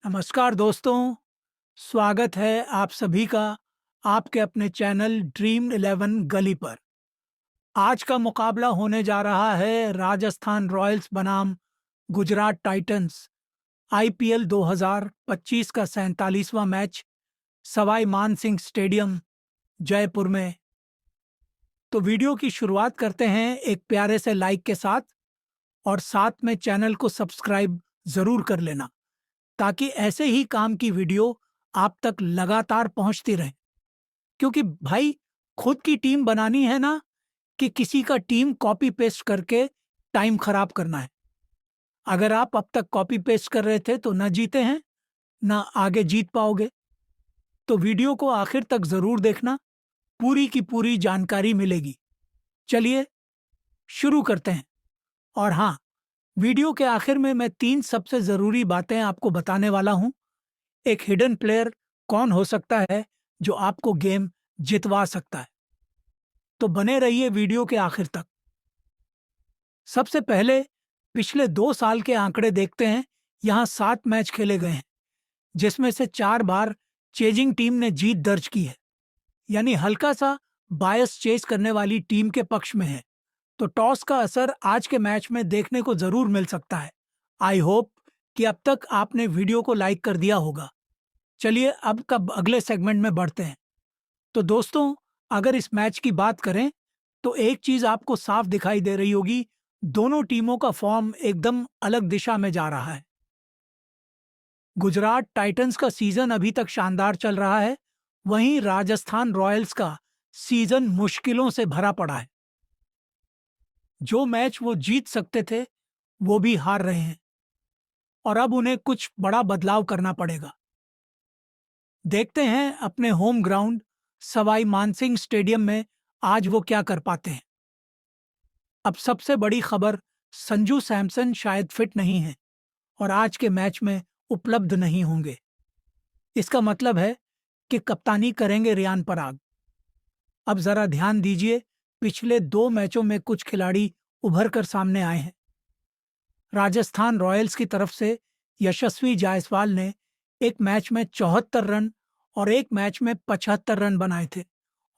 नमस्कार दोस्तों, स्वागत है आप सभी का आपके अपने चैनल ड्रीम 11 गली पर। आज का मुकाबला होने जा रहा है राजस्थान रॉयल्स बनाम गुजरात टाइटंस आईपीएल 2025 का 47वां मैच सवाई मान सिंह स्टेडियम जयपुर में। तो वीडियो की शुरुआत करते हैं एक प्यारे से लाइक के साथ और साथ में चैनल को सब्सक्राइब ज़रूर कर लेना ताकि ऐसे ही काम की वीडियो आप तक लगातार पहुंचती रहे। क्योंकि भाई, खुद की टीम बनानी है ना कि किसी का टीम कॉपी पेस्ट करके टाइम खराब करना है। अगर आप अब तक कॉपी पेस्ट कर रहे थे तो न जीते हैं, ना आगे जीत पाओगे। तो वीडियो को आखिर तक जरूर देखना, पूरी की पूरी जानकारी मिलेगी। चलिए शुरू करते हैं। और हाँ, वीडियो के आखिर में मैं 3 सबसे ज़रूरी बातें आपको बताने वाला हूँ। एक हिडन प्लेयर कौन हो सकता है जो आपको गेम जितवा सकता है। तो बने रहिए वीडियो के आखिर तक। सबसे पहले पिछले 2 साल के आंकड़े देखते हैं। यहाँ 7 मैच खेले गए हैं, जिसमें से 4 बार चेजिंग टीम ने जीत दर्ज की है। यानी हल्का सा बायस चेस करने वाली टीम के पक्ष में है। तो टॉस का असर आज के मैच में देखने को जरूर मिल सकता है। आई होप कि अब तक आपने वीडियो को लाइक कर दिया होगा। चलिए अब कब अगले सेगमेंट में बढ़ते हैं। तो दोस्तों, अगर इस मैच की बात करें तो एक चीज आपको साफ दिखाई दे रही होगी, दोनों टीमों का फॉर्म एकदम अलग दिशा में जा रहा है। गुजरात टाइटंस का सीजन अभी तक शानदार चल रहा है, वहीं राजस्थान रॉयल्स का सीजन मुश्किलों से भरा पड़ा है। जो मैच वो जीत सकते थे वो भी हार रहे हैं और अब उन्हें कुछ बड़ा बदलाव करना पड़ेगा। देखते हैं अपने home ground Sawai Mansingh stadium में आज वो क्या कर पाते हैं। अब सबसे बड़ी खबर, संजू सैमसन शायद फिट नहीं है और आज के मैच में उपलब्ध नहीं होंगे। इसका मतलब है कि कप्तानी करेंगे रियान पराग। अब जरा ध्यान दीजिए, पिछले 2 मैचों में कुछ खिलाड़ी उभर कर सामने आए हैं। राजस्थान रॉयल्स की तरफ से यशस्वी जायसवाल ने एक मैच में 74 रन और एक मैच में 75 रन बनाए थे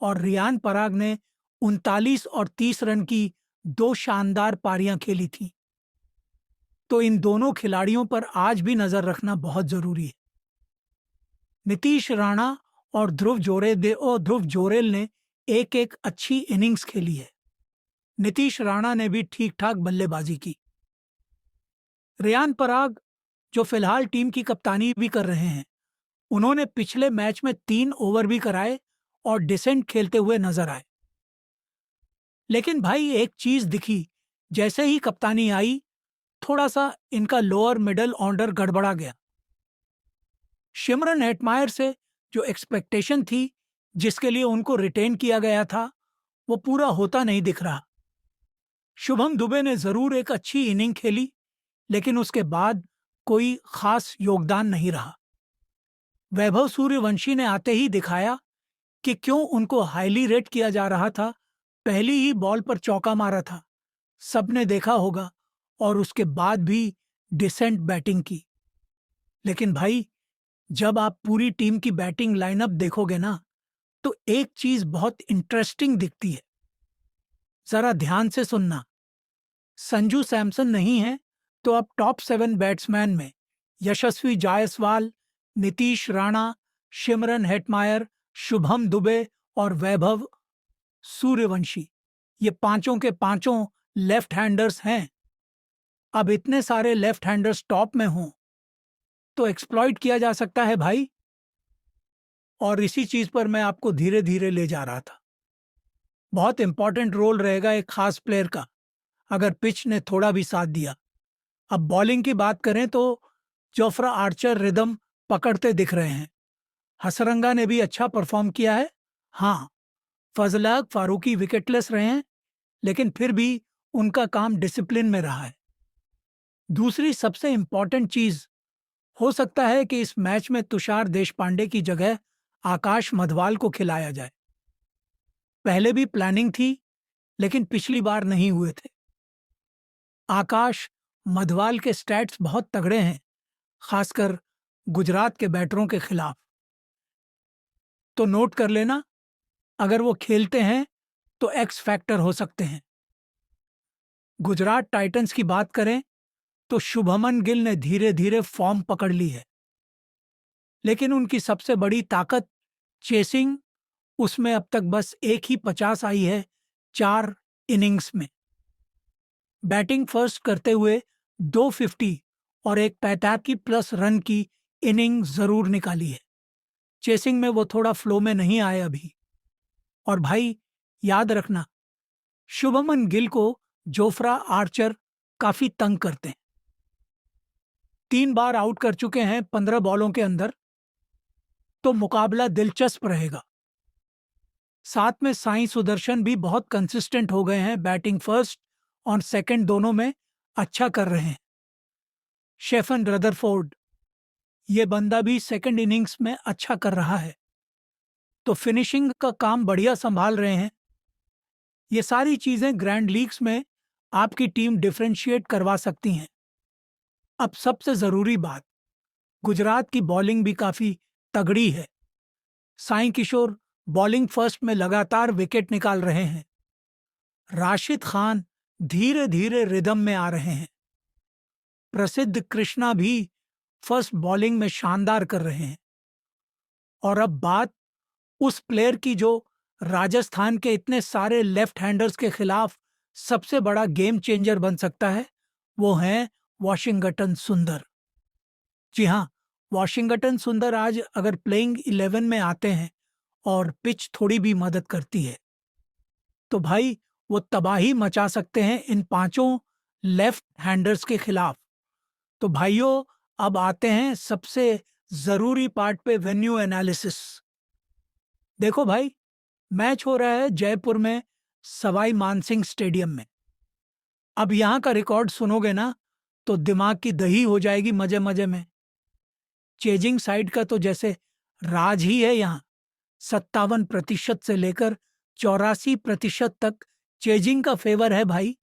और रियान पराग ने 39 और 30 रन की 2 शानदार पारियां खेली थीं। तो इन दोनों खिलाड़ियों पर आज भी नजर रखना बहुत जरूरी है। नीतीश राणा और ध्रुव जोरेल ने एक एक अच्छी इनिंग्स खेली है। नीतीश राणा ने भी ठीक ठाक बल्लेबाजी की। रियान पराग, जो फिलहाल टीम की कप्तानी भी कर रहे हैं, उन्होंने पिछले मैच में 3 ओवर भी कराए और डिसेंट खेलते हुए नजर आए। लेकिन भाई, एक चीज दिखी, जैसे ही कप्तानी आई थोड़ा सा इनका लोअर मिडल ऑर्डर गड़बड़ा गया। शिमरन हेटमायर से जो एक्सपेक्टेशन थी, जिसके लिए उनको रिटेन किया गया था, वो पूरा होता नहीं दिख रहा। शुभम दुबे ने जरूर एक अच्छी इनिंग खेली, लेकिन उसके बाद कोई खास योगदान नहीं रहा। वैभव सूर्यवंशी ने आते ही दिखाया कि क्यों उनको हाईली रेट किया जा रहा था। पहली ही बॉल पर चौका मारा था, सबने देखा होगा, और उसके बाद भी डिसेंट बैटिंग की। लेकिन भाई, जब आप पूरी टीम की बैटिंग लाइनअप देखोगे ना, तो एक चीज बहुत इंटरेस्टिंग दिखती है। जरा ध्यान से सुनना। संजू सैमसन नहीं है तो अब टॉप 7 बैट्समैन में यशस्वी जायसवाल, नीतीश राणा, शिमरन हेटमायर, शुभम दुबे और वैभव सूर्यवंशी, ये पांचों के पांचों लेफ्ट हैंडर्स हैं। अब इतने सारे लेफ्ट हैंडर्स टॉप में हों तो एक्सप्लॉइट किया जा सकता है भाई। और इसी चीज पर मैं आपको धीरे धीरे ले जा रहा था। बहुत इंपॉर्टेंट रोल रहेगा एक खास प्लेयर का, अगर पिच ने थोड़ा भी साथ दिया। अब बॉलिंग की बात करें तो जोफ्रा आर्चर रिदम पकड़ते दिख रहे हैं। हसरंगा ने भी अच्छा परफॉर्म किया है। हाँ, फजल हक फारूकी विकेटलेस रहे हैं, लेकिन फिर भी उनका काम डिसिप्लिन में रहा है। दूसरी सबसे इंपॉर्टेंट चीज, हो सकता है कि इस मैच में तुषार देशपांडे की जगह आकाश मधवाल को खिलाया जाए। पहले भी प्लानिंग थी, लेकिन पिछली बार नहीं हुए थे। आकाश मधवाल के स्टैट्स बहुत तगड़े हैं, खासकर गुजरात के बैटरों के खिलाफ। तो नोट कर लेना, अगर वो खेलते हैं तो एक्स फैक्टर हो सकते हैं। गुजरात टाइटंस की बात करें तो शुभमन गिल ने धीरे धीरे फॉर्म पकड़ ली है, लेकिन उनकी सबसे बड़ी ताकत चेसिंग, उसमें अब तक बस एक ही 50 आई है 4 इनिंग्स में। बैटिंग फर्स्ट करते हुए 250 और एक 45 प्लस रन की इनिंग जरूर निकाली है। चेसिंग में वो थोड़ा फ्लो में नहीं आए अभी। और भाई याद रखना, शुभमन गिल को जोफ्रा आर्चर काफी तंग करते हैं। 3 बार आउट कर चुके हैं 15 बॉलों के अंदर, तो मुकाबला दिलचस्प रहेगा। साथ में साई सुदर्शन भी बहुत कंसिस्टेंट हो गए हैं, बैटिंग फर्स्ट और सेकंड दोनों में अच्छा कर रहे हैं। शेफन रदरफोर्ड, ये बंदा भी सेकंड इनिंग्स में अच्छा कर रहा है, तो फिनिशिंग का काम बढ़िया संभाल रहे हैं। ये सारी चीजें ग्रैंड लीग्स में आपकी टीम डिफरेंशिएट करवा सकती हैं। अब सबसे जरूरी बात, गुजरात की बॉलिंग भी काफी तगड़ी है। साई किशोर बॉलिंग फर्स्ट में लगातार विकेट निकाल रहे हैं। राशिद खान धीरे धीरे रिदम में आ रहे हैं। प्रसिद्ध कृष्णा भी फर्स्ट बॉलिंग में शानदार कर रहे हैं। और अब बात उस प्लेयर की जो राजस्थान के इतने सारे लेफ्ट हैंडर्स के खिलाफ सबसे बड़ा गेम चेंजर बन सकता है, वो हैं वॉशिंगटन सुंदर। जी हाँ, वॉशिंगटन सुंदर आज अगर प्लेइंग 11 में आते हैं और पिच थोड़ी भी मदद करती है, तो भाई वो तबाही मचा सकते हैं इन पांचों लेफ्ट हैंडर्स के खिलाफ। तो भाइयों, अब आते हैं सबसे जरूरी पार्ट पे, वेन्यू एनालिसिस। देखो भाई, मैच हो रहा है जयपुर में सवाई मानसिंह स्टेडियम में। अब यहाँ का रिकॉर्ड सुनोगे ना तो दिमाग की दही हो जाएगी मजे मजे में। चेजिंग साइड का तो जैसे राज ही है यहाँ। 57% से लेकर 84% तक चेजिंग का फेवर है भाई।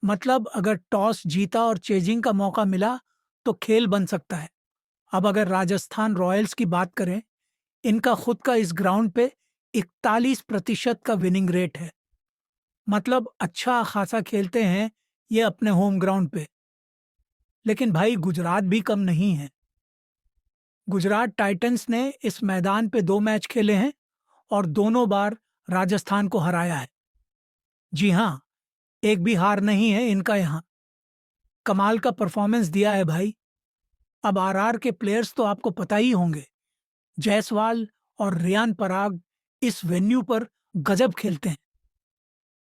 मतलब अगर टॉस जीता और चेजिंग का मौका मिला तो खेल बन सकता है। अब अगर राजस्थान रॉयल्स की बात करें, इनका खुद का इस ग्राउंड पे 41% का विनिंग रेट है। मतलब अच्छा खासा खेलते हैं ये अपने होम ग्राउंड पे। लेकिन भाई गुजरात भी कम नहीं है। गुजरात टाइटंस ने इस मैदान पे 2 मैच खेले हैं और दोनों बार राजस्थान को हराया है। जी हाँ, एक भी हार नहीं है इनका यहाँ। कमाल का परफॉर्मेंस दिया है भाई। अब आरआर के प्लेयर्स तो आपको पता ही होंगे। जायसवाल और रियान पराग इस वेन्यू पर गजब खेलते हैं।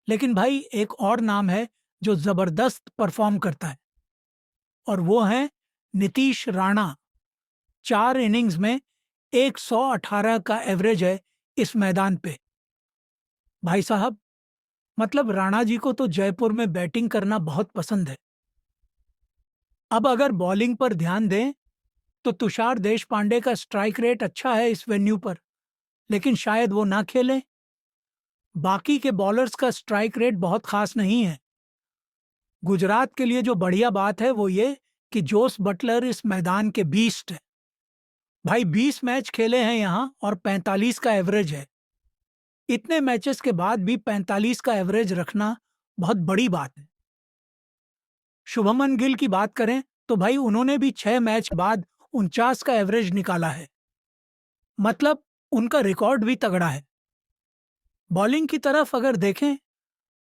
लेकिन भाई एक और नाम है जो जबरदस्त परफॉर्म करता है, और वो है नीतीश राणा। 4 इनिंग्स में 118 का एवरेज है इस मैदान पे। भाई साहब, मतलब राणा जी को तो जयपुर में बैटिंग करना बहुत पसंद है। अब अगर बॉलिंग पर ध्यान दें तो तुषार देशपांडे का स्ट्राइक रेट अच्छा है इस वेन्यू पर, लेकिन शायद वो ना खेलें। बाकी के बॉलर्स का स्ट्राइक रेट बहुत खास नहीं है। गुजरात के लिए जो बढ़िया बात है वो ये कि जोस बटलर इस मैदान के बीस्ट है। भाई 20 मैच खेले हैं यहाँ और 45 का एवरेज है। इतने मैचेस के बाद भी 45 का एवरेज रखना बहुत बड़ी बात है। शुभमन गिल की बात करें तो भाई उन्होंने भी 6 मैच बाद 49 का एवरेज निकाला है। मतलब उनका रिकॉर्ड भी तगड़ा है। बॉलिंग की तरफ अगर देखें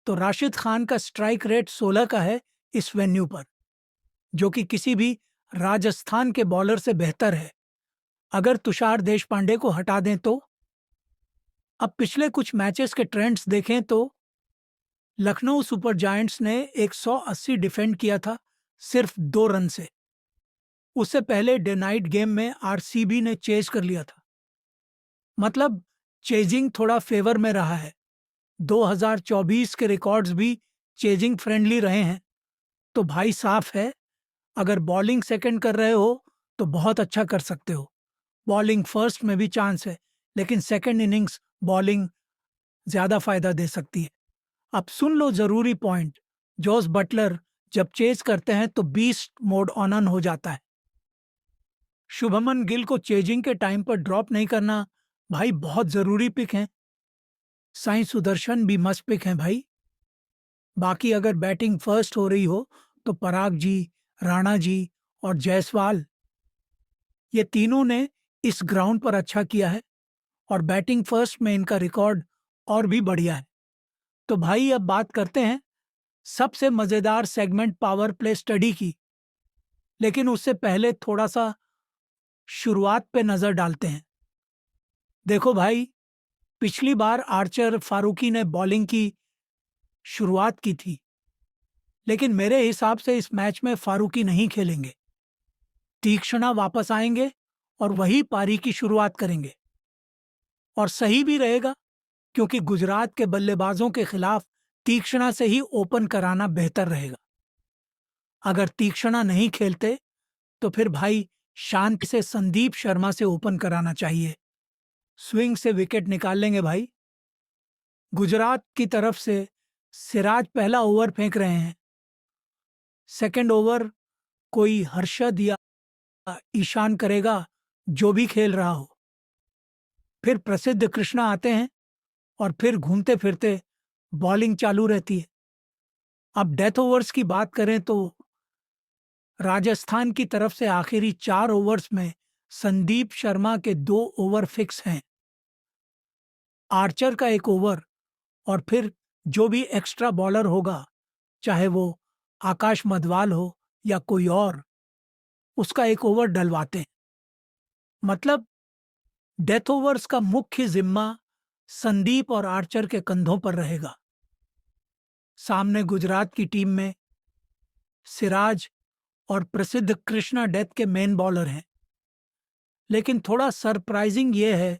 तो राशिद खान का स्ट्राइक रेट 16 का है इस वेन्यू पर, जो कि किसी भी राजस्थान के बॉलर से बेहतर है अगर तुषार देशपांडे को हटा दें तो। अब पिछले कुछ मैचेस के ट्रेंड्स देखें तो लखनऊ सुपर जायंट्स ने 180 डिफेंड किया था सिर्फ 2 रन से। उससे पहले डे नाइट गेम में आरसीबी ने चेज कर लिया था। मतलब चेजिंग थोड़ा फेवर में रहा है। 2024 के रिकॉर्ड्स भी चेजिंग फ्रेंडली रहे हैं। तो भाई साफ है, अगर बॉलिंग सेकंड कर रहे हो तो बहुत अच्छा कर सकते हो। बॉलिंग फर्स्ट में भी चांस है, लेकिन सेकंड इनिंग्स बॉलिंग ज्यादा फायदा दे सकती है। अब सुन लो जरूरी पॉइंट, जोस बटलर जब चेज करते हैं तो बीस्ट मोड ऑन हो जाता है। शुभमन गिल को चेजिंग के टाइम पर ड्रॉप नहीं करना भाई बहुत जरूरी पिक है। साई सुदर्शन भी मस्त पिक है भाई। बाकी अगर बैटिंग फर्स्ट हो रही हो तो पराग जी, राणा जी और जायसवाल, ये तीनों ने इस ग्राउंड पर अच्छा किया है और बैटिंग फर्स्ट में इनका रिकॉर्ड और भी बढ़िया है। तो भाई अब बात करते हैं सबसे मजेदार सेगमेंट पावर प्ले स्टडी की। लेकिन उससे पहले थोड़ा सा शुरुआत पे नजर डालते हैं। देखो भाई, पिछली बार आर्चर फारूकी ने बॉलिंग की शुरुआत की थी, लेकिन मेरे हिसाब से इस मैच में फारूकी नहीं खेलेंगे। तीक्ष्णा वापस आएंगे और वही पारी की शुरुआत करेंगे। और सही भी रहेगा, क्योंकि गुजरात के बल्लेबाजों के खिलाफ तीक्ष्णा से ही ओपन कराना बेहतर रहेगा। अगर तीक्ष्णा नहीं खेलते तो फिर भाई शांति से संदीप शर्मा से ओपन कराना चाहिए। स्विंग से विकेट निकाल लेंगे भाई। गुजरात की तरफ से सिराज पहला ओवर फेंक रहे हैं। सेकंड ओवर कोई हर्षद या ईशान करेगा, जो भी खेल रहा हो। फिर प्रसिद्ध कृष्णा आते हैं और फिर घूमते फिरते बॉलिंग चालू रहती है। अब डेथ ओवर्स की बात करें तो राजस्थान की तरफ से आखिरी 4 ओवर्स में संदीप शर्मा के 2 ओवर फिक्स हैं। आर्चर का 1 ओवर और फिर जो भी एक्स्ट्रा बॉलर होगा, चाहे वो आकाश मधवाल हो या कोई और, उसका 1 ओवर डलवाते हैं। मतलब डेथ ओवर्स का मुख्य जिम्मा संदीप और आर्चर के कंधों पर रहेगा। सामने गुजरात की टीम में सिराज और प्रसिद्ध कृष्णा डेथ के मेन बॉलर हैं। लेकिन थोड़ा सरप्राइजिंग यह है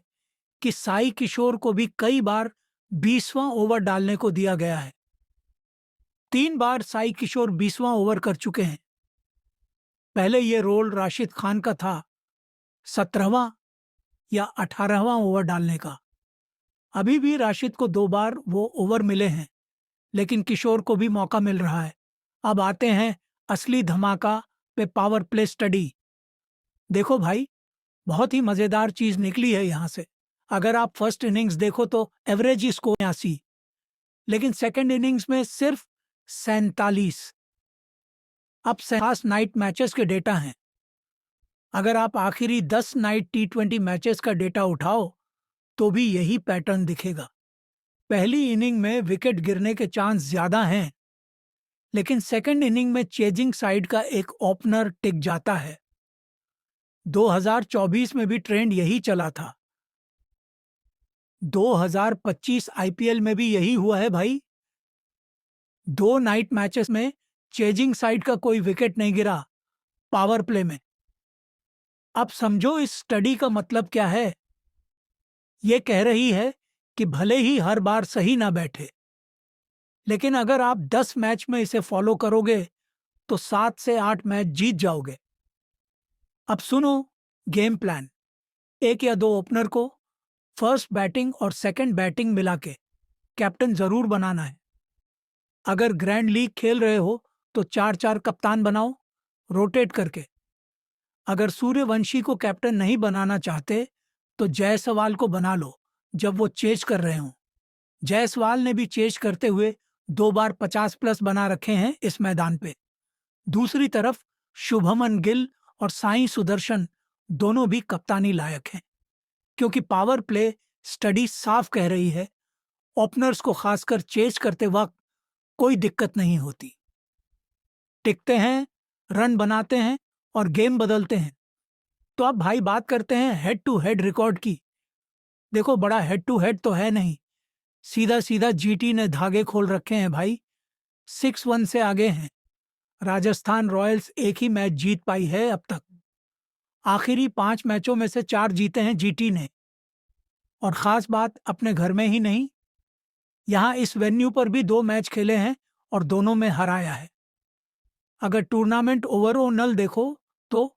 कि साई किशोर को भी कई बार 20वां ओवर डालने को दिया गया है। 3 बार साई किशोर 20वां ओवर कर चुके हैं। पहले ये रोल राशिद खान का था, 17वां या 18वां ओवर डालने का। अभी भी राशिद को 2 बार वो ओवर मिले हैं, लेकिन किशोर को भी मौका मिल रहा है। अब आते हैं असली धमाका पे, पावर प्ले स्टडी। देखो भाई, बहुत ही मजेदार चीज निकली है यहां से। अगर आप फर्स्ट इनिंग्स देखो तो एवरेज स्कोर 80, लेकिन सेकंड इनिंग्स में सिर्फ 47। अब 50 नाइट मैचेस के डेटा हैं। अगर आप आखिरी 10 नाइट T20 मैचेस का डेटा उठाओ तो भी यही पैटर्न दिखेगा। पहली इनिंग में विकेट गिरने के चांस ज्यादा हैं, लेकिन सेकंड इनिंग में चेजिंग साइड का एक ओपनर टिक जाता है। 2024 में भी ट्रेंड यही चला था। 2025 आईपीएल में भी यही हुआ है भाई। 2 नाइट मैचेस में चेजिंग साइड का कोई विकेट नहीं गिरा पावर प्ले में। अब समझो इस स्टडी का मतलब क्या है। ये कह रही है कि भले ही हर बार सही ना बैठे, लेकिन अगर आप 10 मैच में इसे फॉलो करोगे तो 7 से 8 मैच जीत जाओगे। अब सुनो गेम प्लान। 1 या 2 ओपनर को फर्स्ट बैटिंग और सेकंड बैटिंग मिला के कैप्टन जरूर बनाना है। अगर ग्रैंड लीग खेल रहे हो तो 4-4 कप्तान बनाओ, रोटेट करके। अगर सूर्यवंशी को कैप्टन नहीं बनाना चाहते तो जायसवाल को बना लो जब वो चेज कर रहे हों। जायसवाल ने भी चेज करते हुए 2 बार 50+ बना रखे हैं इस मैदान पे। दूसरी तरफ शुभमन गिल और साई सुदर्शन दोनों भी कप्तानी लायक हैं, क्योंकि पावर प्ले स्टडी साफ कह रही है ओपनर्स को खासकर चेज करते वक्त कोई दिक्कत नहीं होती। टिकते हैं, रन बनाते हैं और गेम बदलते हैं। तो अब भाई बात करते हैं हेड टू हेड रिकॉर्ड की। देखो, बड़ा हेड टू हेड तो है नहीं, सीधा सीधा जीटी ने धागे खोल रखे हैं भाई। 6-1 से आगे हैं। राजस्थान रॉयल्स एक ही मैच जीत पाई है अब तक। आखिरी 5 मैचों में से 4 जीते हैं जीटी ने। और खास बात, अपने घर में ही नहीं, यहाँ इस वेन्यू पर भी 2 मैच खेले हैं और दोनों में हराया है। अगर टूर्नामेंट ओवरऑल देखो तो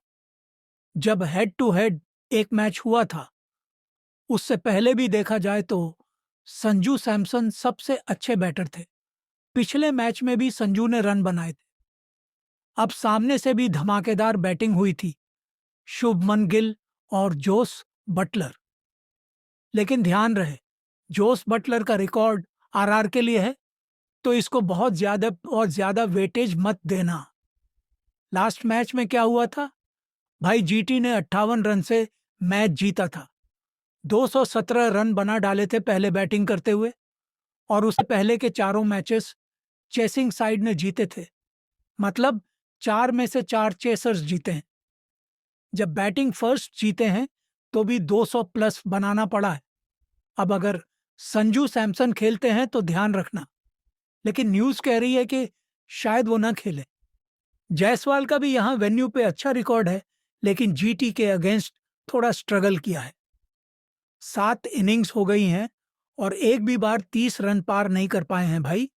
जब हेड टू हेड एक मैच हुआ था, उससे पहले भी देखा जाए तो संजू सैमसन सबसे अच्छे बैटर थे। पिछले मैच में भी संजू ने रन बनाए थे। अब सामने से भी धमाकेदार बैटिंग हुई थी। शुभमन गिल और जोस बटलर। लेकिन ध्यान रहे, जोस बटलर का रिकॉर्ड आरआर के लिए है, तो इसको बहुत ज्यादा वेटेज मत देना। लास्ट मैच में क्या हुआ था भाई? जीटी ने 58 रन से मैच जीता था। 217 रन बना डाले थे पहले बैटिंग करते हुए, और उससे पहले के चारों मैचेस चेसिंग साइड ने जीते थे। मतलब 4 में से 4 चेसर्स जीते हैं। जब बैटिंग फर्स्ट जीते हैं तो भी 200 प्लस बनाना पड़ा है। अब अगर संजू सैमसन खेलते हैं तो ध्यान रखना, लेकिन न्यूज कह रही है कि शायद वो ना खेले। जायसवाल का भी यहां वेन्यू पे अच्छा रिकॉर्ड है, लेकिन जीटी के अगेंस्ट थोड़ा स्ट्रगल किया है। 7 इनिंग्स हो गई हैं और एक भी बार 30 रन पार नहीं कर पाए हैं भाई।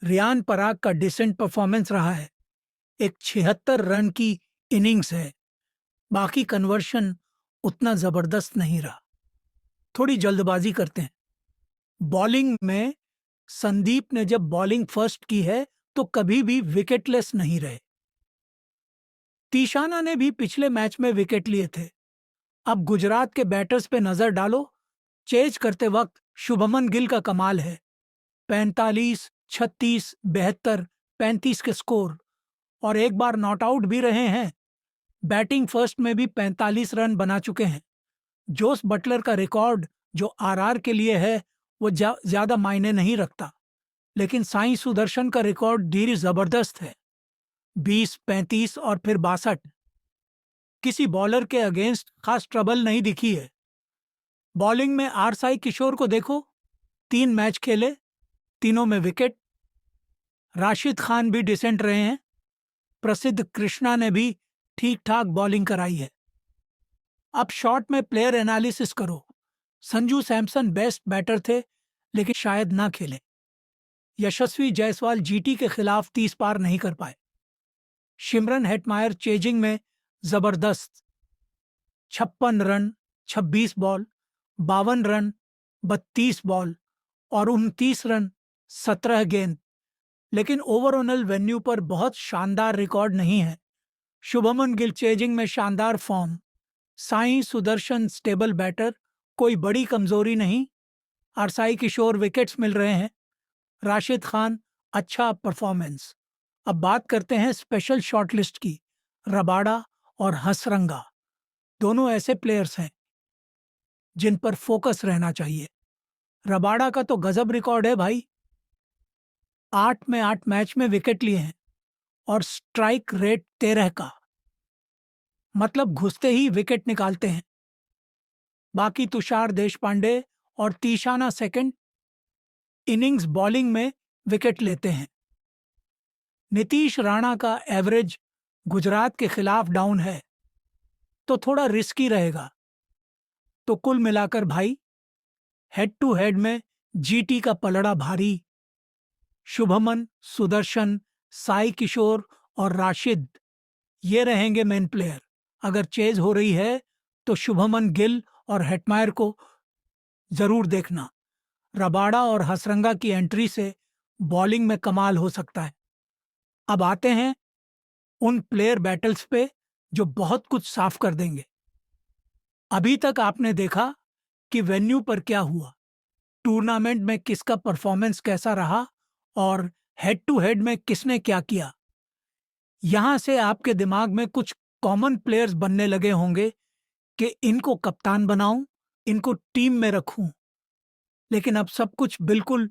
रियान पराग का डिसेंट परफॉर्मेंस रहा है, एक 76 रन की इनिंग्स है। बाकी कन्वर्शन उतना जबरदस्त नहीं रहा। थोड़ी जल्दबाजी करते हैं। बॉलिंग में संदीप ने जब बॉलिंग फर्स्ट की है तो कभी भी विकेटलेस नहीं रहे। तीशाना ने भी पिछले मैच में विकेट लिए थे। अब गुजरात के बैटर्स पे नजर डालो। चेज करते वक्त शुभमन गिल का कमाल है। 45, 36, 72, 35 के स्कोर, और एक बार नॉट आउट भी रहे हैं। बैटिंग फर्स्ट में भी 45 रन बना चुके हैं। जोस बटलर का रिकॉर्ड जो आरआर के लिए है वो ज्यादा मायने नहीं रखता, लेकिन साई सुदर्शन का रिकॉर्ड धीरे जबरदस्त है। 20, 35 और फिर 62। किसी बॉलर के अगेंस्ट खास ट्रबल नहीं दिखी है। बॉलिंग में आर साई किशोर को देखो, 3 मैच खेले, तीनों में विकेट। राशिद खान भी डिसेंट रहे हैं। प्रसिद्ध कृष्णा ने भी ठीक ठाक बॉलिंग कराई है। अब शॉट में प्लेयर एनालिसिस करो। संजू सैमसन बेस्ट बैटर थे, लेकिन शायद ना खेले। यशस्वी जायसवाल जीटी के खिलाफ 30 पार नहीं कर पाए। शिमरन हेटमायर चेजिंग में जबरदस्त, 56 रन 26 बॉल, 52 रन 32 बॉल और 29 रन 17 गेंद। लेकिन ओवरऑल वेन्यू पर बहुत शानदार रिकॉर्ड नहीं है। शुभमन गिल चेजिंग में शानदार form. Sai Sudharsan stable batter, कोई बड़ी कमजोरी नहीं। अरसाई किशोर विकेट्स मिल रहे हैं। राशिद खान अच्छा परफॉर्मेंस। अब बात करते हैं स्पेशल शॉर्टलिस्ट की। रबाडा और हसरंगा दोनों ऐसे प्लेयर्स हैं जिन पर फोकस रहना चाहिए। रबाडा का तो गजब रिकॉर्ड है भाई। 8 में 8 मैच में विकेट लिए हैं और स्ट्राइक रेट 13 का, मतलब घुसते ही विकेट निकालते हैं। बाकी तुषार देशपांडे और तीशाना सेकंड इनिंग्स बॉलिंग में विकेट लेते हैं। नीतीश राणा का एवरेज गुजरात के खिलाफ डाउन है, तो थोड़ा रिस्की रहेगा। तो कुल मिलाकर भाई, हेड टू हेड में जीटी का पलड़ा भारी। शुभमन, सुदर्शन, साई किशोर और राशिद, ये रहेंगे मेन प्लेयर। अगर चेज हो रही है तो शुभमन गिल और हेटमायर को जरूर देखना। रबाडा और हसरंगा की एंट्री से बॉलिंग में कमाल हो सकता है। अब आते हैं उन प्लेयर बैटल्स पे जो बहुत कुछ साफ कर देंगे। अभी तक आपने देखा कि वेन्यू पर क्या हुआ, टूर्नामेंट में किसका परफॉर्मेंस कैसा रहा और हेड टू हेड में किसने क्या किया। यहां से आपके दिमाग में कुछ कॉमन प्लेयर्स बनने लगे होंगे कि इनको कप्तान बनाऊं, इनको टीम में रखूं। लेकिन अब सब कुछ बिल्कुल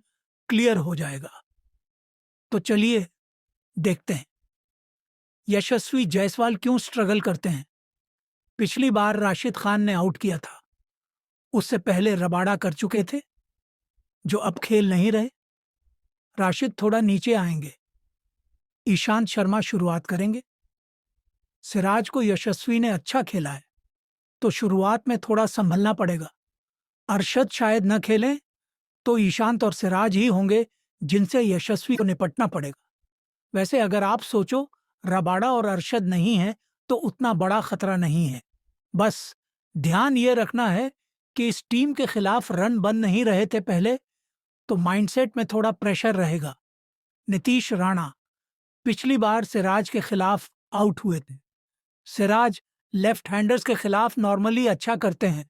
क्लियर हो जाएगा। तो चलिए देखते हैं यशस्वी जायसवाल क्यों स्ट्रगल करते हैं। पिछली बार राशिद खान ने आउट किया था, उससे पहले रबाडा कर चुके थे, जो अब खेल नहीं रहे। राशिद थोड़ा नीचे आएंगे। ईशांत शर्मा शुरुआत करेंगे। सिराज को यशस्वी ने अच्छा खेला है, तो शुरुआत में थोड़ा संभलना पड़ेगा। अरशद शायद न खेलें, तो ईशांत और सिराज ही होंगे जिनसे यशस्वी को निपटना पड़ेगा। वैसे अगर आप सोचो रबाडा और अरशद नहीं है तो उतना बड़ा खतरा नहीं है। बस ध्यान ये रखना है कि इस टीम के खिलाफ रन बन नहीं रहे थे पहले, तो माइंडसेट में थोड़ा प्रेशर रहेगा। नीतीश राणा पिछली बार सिराज के खिलाफ आउट हुए थे। सिराज लेफ्ट हैंडर्स के खिलाफ नॉर्मली अच्छा करते हैं।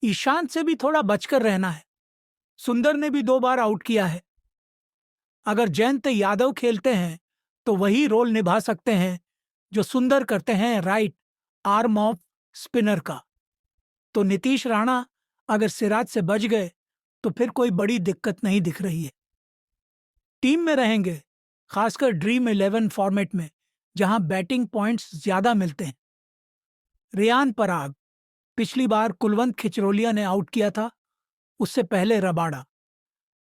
ईशांत से भी थोड़ा बचकर रहना है। सुंदर ने भी 2 बार आउट किया है। अगर जयंत यादव खेलते हैं तो वही रोल निभा सकते हैं जो सुंदर करते हैं, राइट आर्म ऑफ स्पिनर का। तो नीतीश राणा अगर सिराज से बच गए तो फिर कोई बड़ी दिक्कत नहीं दिख रही है। टीम में रहेंगे, खासकर ड्रीम 11 फॉर्मेट में, जहां बैटिंग पॉइंट्स ज्यादा मिलते हैं। रियान पराग, पिछली बार कुलवंत खिचरोलिया ने आउट किया था, उससे पहले रबाड़ा।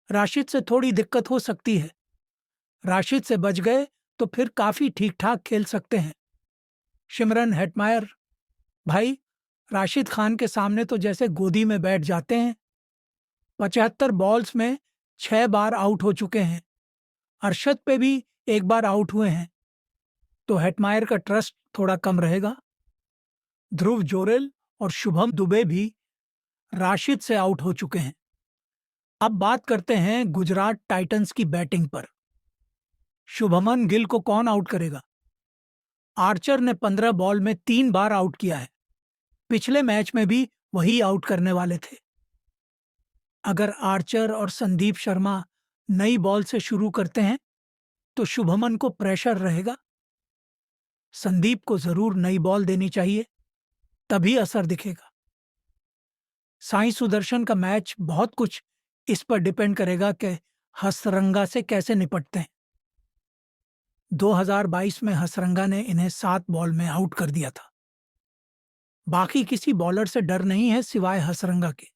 राशिद से थोड़ी दिक्कत हो सकती है। राशिद से बच गए तो फिर काफी ठीक ठाक खेल सकते हैं। शिमरन हेटमायर, भाई राशिद खान के सामने तो जैसे गोदी में बैठ जाते हैं। 75 बॉल्स में 6 बार आउट हो चुके हैं। अरशद पे भी 1 बार आउट हुए हैं, तो हेटमायर का ट्रस्ट थोड़ा कम रहेगा। ध्रुव जोरेल और शुभम दुबे भी राशिद से आउट हो चुके हैं। अब बात करते हैं गुजरात टाइटंस की बैटिंग पर। शुभमन गिल को कौन आउट करेगा? आर्चर ने 15 बॉल में 3 बार आउट किया है। पिछले मैच में भी वही आउट करने वाले थे। अगर आर्चर और संदीप शर्मा नई बॉल से शुरू करते हैं तो शुभमन को प्रेशर रहेगा। संदीप को जरूर नई बॉल देनी चाहिए, तभी असर दिखेगा। साई सुदर्शन का मैच बहुत कुछ इस पर डिपेंड करेगा कि हसरंगा से कैसे निपटते हैं। 2022 में हसरंगा ने इन्हें 7 बॉल में आउट कर दिया था। बाकी किसी बॉलर से डर नहीं है सिवाय हसरंगा के।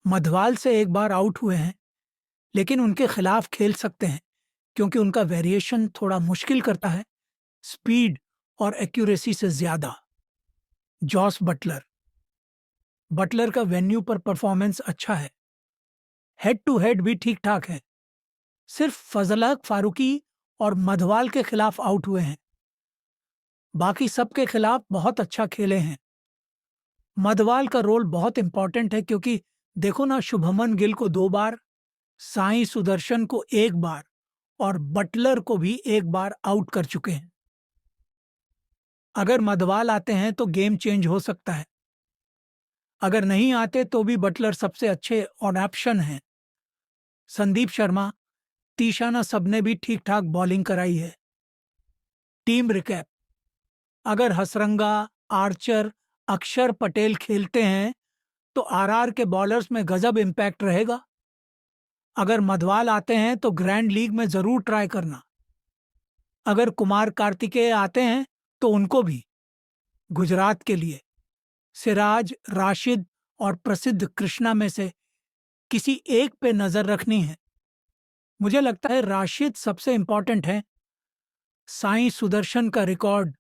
मधवाल से 1 बार आउट हुए हैं, लेकिन उनके खिलाफ खेल सकते हैं क्योंकि उनका वेरिएशन थोड़ा मुश्किल करता है, स्पीड और एक्यूरेसी से ज्यादा। जॉस बटलर, बटलर का वेन्यू पर परफॉर्मेंस अच्छा है। हेड टू हेड भी ठीक ठाक है। सिर्फ फजल हक फारूकी और मधवाल के खिलाफ आउट हुए हैं। बाकी सबके खिलाफ बहुत अच्छा खेले हैं। मधवाल का रोल बहुत इंपॉर्टेंट है क्योंकि देखो ना, शुभमन गिल को 2 बार, साई सुदर्शन को 1 बार और बटलर को भी 1 बार आउट कर चुके हैं। अगर मधवाल आते हैं तो गेम चेंज हो सकता है। अगर नहीं आते तो भी बटलर सबसे अच्छे ऑप्शन हैं। संदीप शर्मा, तीशाना सबने भी ठीक ठाक बॉलिंग कराई है। टीम रिकैप: अगर हसरंगा, आर्चर, अक्षर पटेल खेलते हैं तो आरआर के बॉलर्स में गजब इंपैक्ट रहेगा। अगर मधवाल आते हैं तो ग्रैंड लीग में जरूर ट्राई करना। अगर कुमार कार्तिकेय आते हैं तो उनको भी। गुजरात के लिए सिराज, राशिद और प्रसिद्ध कृष्णा में से किसी एक पे नजर रखनी है। मुझे लगता है राशिद सबसे इंपॉर्टेंट है। साई सुदर्शन का रिकॉर्ड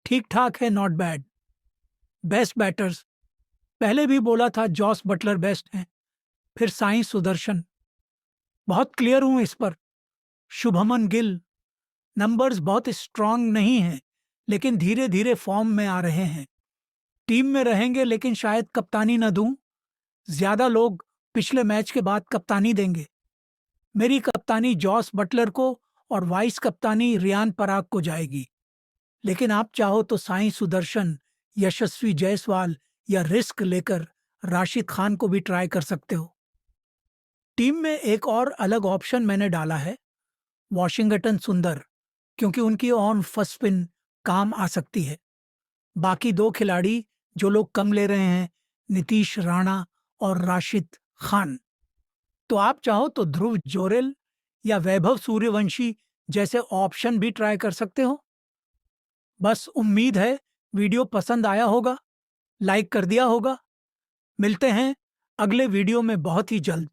ठीक ठाक है, नॉट बैड। बेस्ट बैटर्स, पहले भी बोला था जॉस बटलर बेस्ट हैं, फिर साई सुदर्शन। बहुत क्लियर हूं इस पर। शुभमन गिल, नंबर्स बहुत स्ट्रांग नहीं हैं, लेकिन धीरे धीरे फॉर्म में आ रहे हैं। टीम में रहेंगे लेकिन शायद कप्तानी न दूं। ज्यादा लोग पिछले मैच के बाद कप्तानी देंगे। मेरी कप्तानी जॉस बटलर को और वाइस कप्तानी रियान पराग को जाएगी। लेकिन आप चाहो तो साई सुदर्शन, यशस्वी जायसवाल या रिस्क लेकर राशिद खान को भी ट्राई कर सकते हो। टीम में एक और अलग ऑप्शन मैंने डाला है, वॉशिंगटन सुंदर, क्योंकि उनकी ऑन फर्स्ट स्पिन काम आ सकती है। बाकी 2 खिलाड़ी जो लोग कम ले रहे हैं, नीतीश राणा और राशिद खान। तो आप चाहो तो ध्रुव जोरेल या वैभव सूर्यवंशी जैसे ऑप्शन भी ट्राई कर सकते हो। बस उम्मीद है वीडियो पसंद आया होगा, लाइक कर दिया होगा। मिलते हैं अगले वीडियो में बहुत ही जल्द।